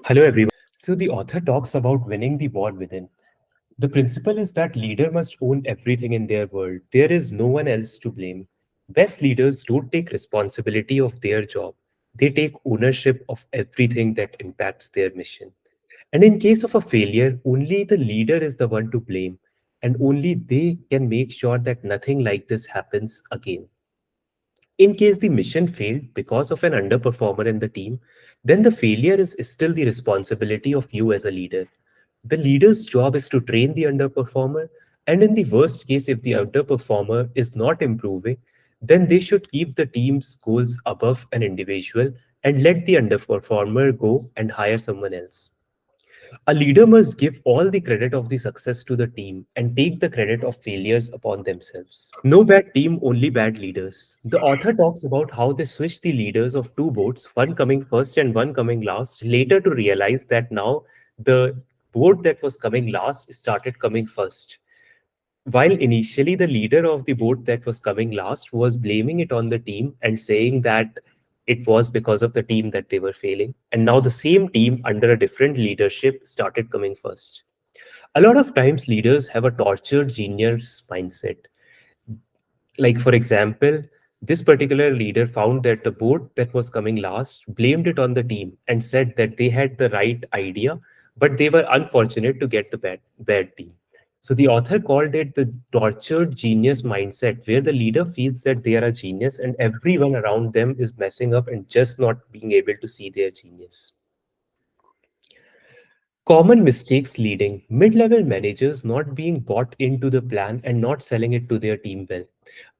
Hello, everyone. So, the author talks about winning the war within. The principle is that leader must own everything in their world. There is no one else to blame. Best leaders don't take responsibility of their job. They take ownership of everything that impacts their mission. And in case of a failure, only the leader is the one to blame, and only they can make sure that nothing like this happens again. In case the mission failed because of an underperformer in the team, then the failure is still the responsibility of you as a leader. The leader's job is to train the underperformer, and in the worst case, if the underperformer is not improving, then they should keep the team's goals above an individual and let the underperformer go and hire someone else. A leader must give all the credit of the success to the team and take the credit of failures upon themselves. No bad team, only bad leaders. The author talks about how they switched the leaders of two boats, one coming first and one coming last, later to realize that now the boat that was coming last started coming first. While initially the leader of the boat that was coming last was blaming it on the team and saying that it was because of the team that they were failing. And now the same team under a different leadership started coming first. A lot of times leaders have a tortured genius mindset. Like, for example, this particular leader found that the board that was coming last blamed it on the team and said that they had the right idea, but they were unfortunate to get the bad team. So the author called it the tortured genius mindset, where the leader feels that they are a genius and everyone around them is messing up and just not being able to see their genius. Common mistakes leading mid-level managers not being bought into the plan and not selling it to their team well.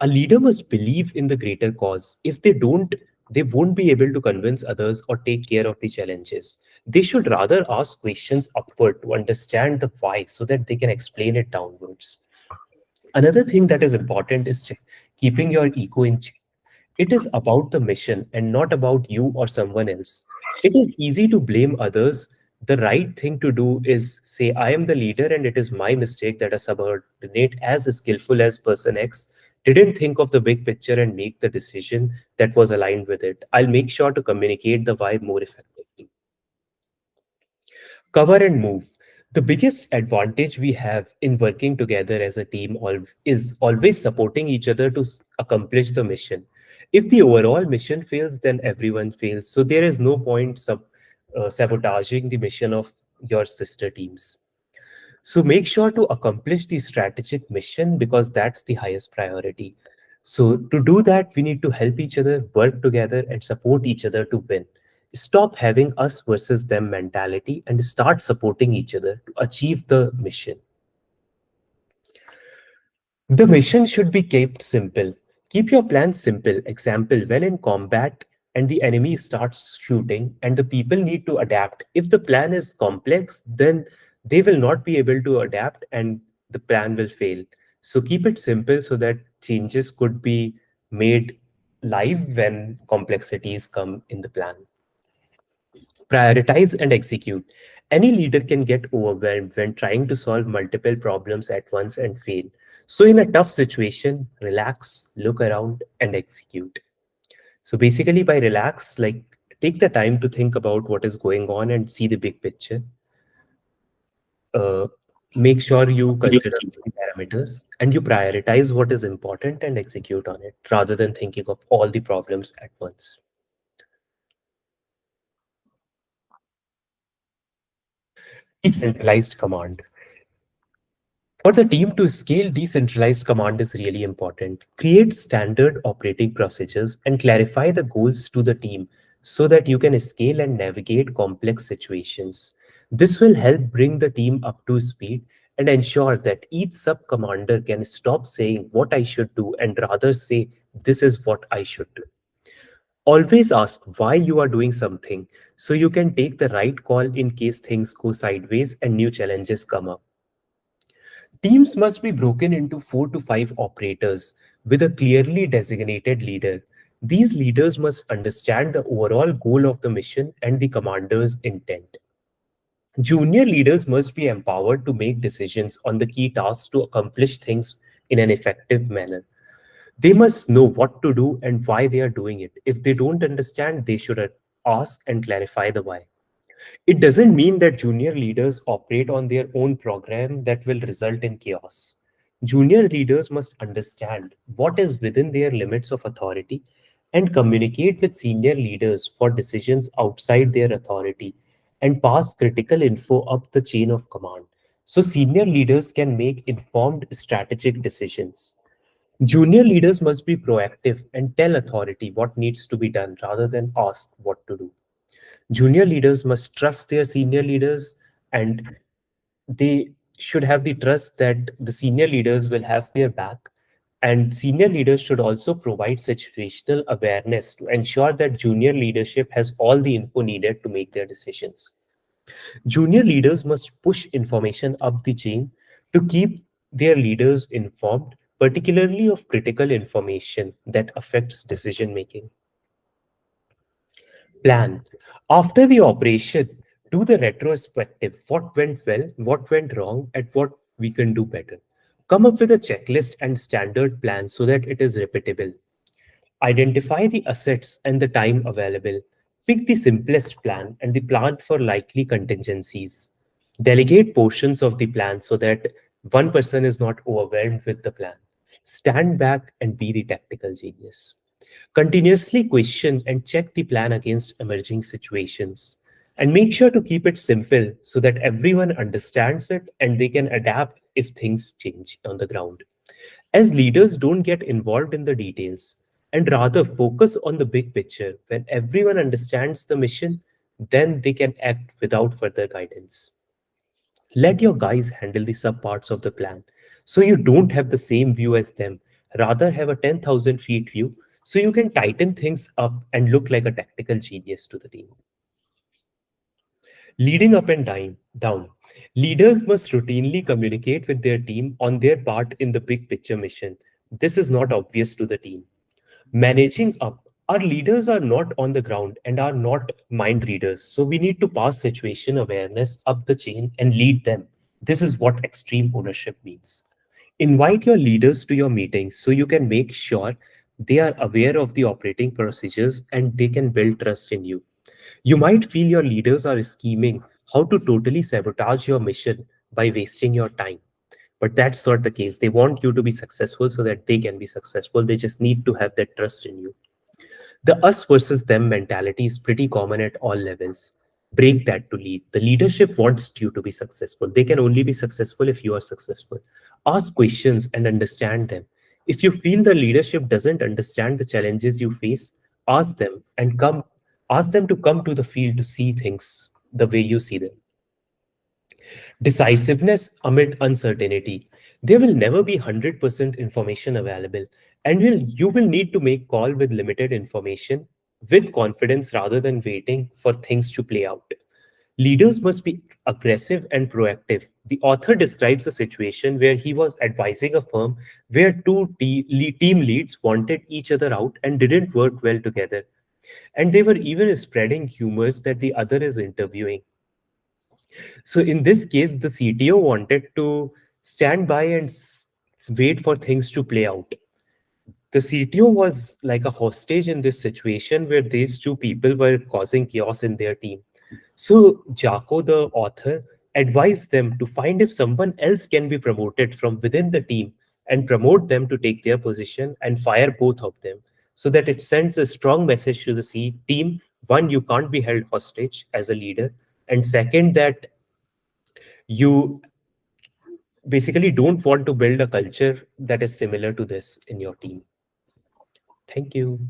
A leader must believe in the greater cause. If they don't, they won't be able to convince others or take care of the challenges. They should rather ask questions upward to understand the why so that they can explain it downwards. Another thing that is important is keeping your ego in check. It is about the mission and not about you or someone else. It is easy to blame others. The right thing to do is say, I am the leader and it is my mistake that a subordinate as skillful as person X didn't think of the big picture and make the decision that was aligned with it. I'll make sure to communicate the why more effectively. Cover and move. The biggest advantage we have in working together as a team is always supporting each other to accomplish the mission. If the overall mission fails, then everyone fails. So there is no point sabotaging the mission of your sister teams. So make sure to accomplish the strategic mission because that's the highest priority. So to do that, we need to help each other, work together, and support each other to win. Stop having us versus them mentality and start supporting each other to achieve the mission. The mission should be kept simple. Keep your plan simple. Example, when in combat and the enemy starts shooting and the people need to adapt. If the plan is complex, then they will not be able to adapt and the plan will fail. So keep it simple so that changes could be made live when complexities come in the plan. Prioritize and execute. Any leader can get overwhelmed when trying to solve multiple problems at once and fail. So, in a tough situation, relax, look around, and execute. So, basically, by relax, like take the time to think about what is going on and see the big picture. Uh, Make sure you consider the parameters and you prioritize what is important and execute on it rather than thinking of all the problems at once. Decentralized command. For the team to scale, decentralized command is really important. Create standard operating procedures and clarify the goals to the team so that you can scale and navigate complex situations. This will help bring the team up to speed and ensure that each sub commander can stop saying what I should do and rather say, this is what I should do. Always ask why you are doing something so you can take the right call in case things go sideways and new challenges come up. Teams must be broken into 4 to 5 operators with a clearly designated leader. These leaders must understand the overall goal of the mission and the commander's intent. Junior leaders must be empowered to make decisions on the key tasks to accomplish things in an effective manner. They must know what to do and why they are doing it. If they don't understand, they should ask and clarify the why. It doesn't mean that junior leaders operate on their own program that will result in chaos. Junior leaders must understand what is within their limits of authority and communicate with senior leaders for decisions outside their authority and pass critical info up the chain of command. So, senior leaders can make informed strategic decisions. Junior leaders must be proactive and tell authority what needs to be done rather than ask what to do. Junior leaders must trust their senior leaders, and they should have the trust that the senior leaders will have their back. And senior leaders should also provide situational awareness to ensure that junior leadership has all the info needed to make their decisions. Junior leaders must push information up the chain to keep their leaders informed, particularly of critical information that affects decision making. Plan. After the operation, do the retrospective. What went well, what went wrong, and what we can do better. Come up with a checklist and standard plan so that it is repeatable. Identify the assets and the time available. Pick the simplest plan and the plan for likely contingencies. Delegate portions of the plan so that one person is not overwhelmed with the plan. Stand back and be the tactical genius. Continuously question and check the plan against emerging situations. And make sure to keep it simple so that everyone understands it and they can adapt if things change on the ground. As leaders, don't get involved in the details and rather focus on the big picture. When everyone understands the mission, then they can act without further guidance. Let your guys handle the sub parts of the plan so you don't have the same view as them. Rather, have a 10,000 feet view so you can tighten things up and look like a tactical genius to the team. Leading up and down. Leaders must routinely communicate with their team on their part in the big picture mission. This is not obvious to the team. Managing up. Our leaders are not on the ground and are not mind readers. So we need to pass situation awareness up the chain and lead them. This is what extreme ownership means. Invite your leaders to your meetings so you can make sure they are aware of the operating procedures and they can build trust in you. You might feel your leaders are scheming how to totally sabotage your mission by wasting your time. But that's not the case. They want you to be successful so that they can be successful. They just need to have that trust in you. The us versus them mentality is pretty common at all levels. Break that to lead. The leadership wants you to be successful. They can only be successful if you are successful. Ask questions and understand them. If you feel the leadership doesn't understand the challenges you face, ask them and come ask them to come to the field to see things the way you see them. Decisiveness amid uncertainty. There will never be 100% information available, and you will need to make call with limited information with confidence rather than waiting for things to play out. Leaders must be aggressive and proactive. The author describes a situation where he was advising a firm where team leads wanted each other out and didn't work well together. And they were even spreading humors that the other is interviewing. So in this case, the CTO wanted to stand by and wait for things to play out. The CTO was like a hostage in this situation where these two people were causing chaos in their team. So Jaco, the author, advised them to find if someone else can be promoted from within the team and promote them to take their position and fire both of them so that it sends a strong message to the team. One, you can't be held hostage as a leader. And second, that you basically don't want to build a culture that is similar to this in your team. Thank you.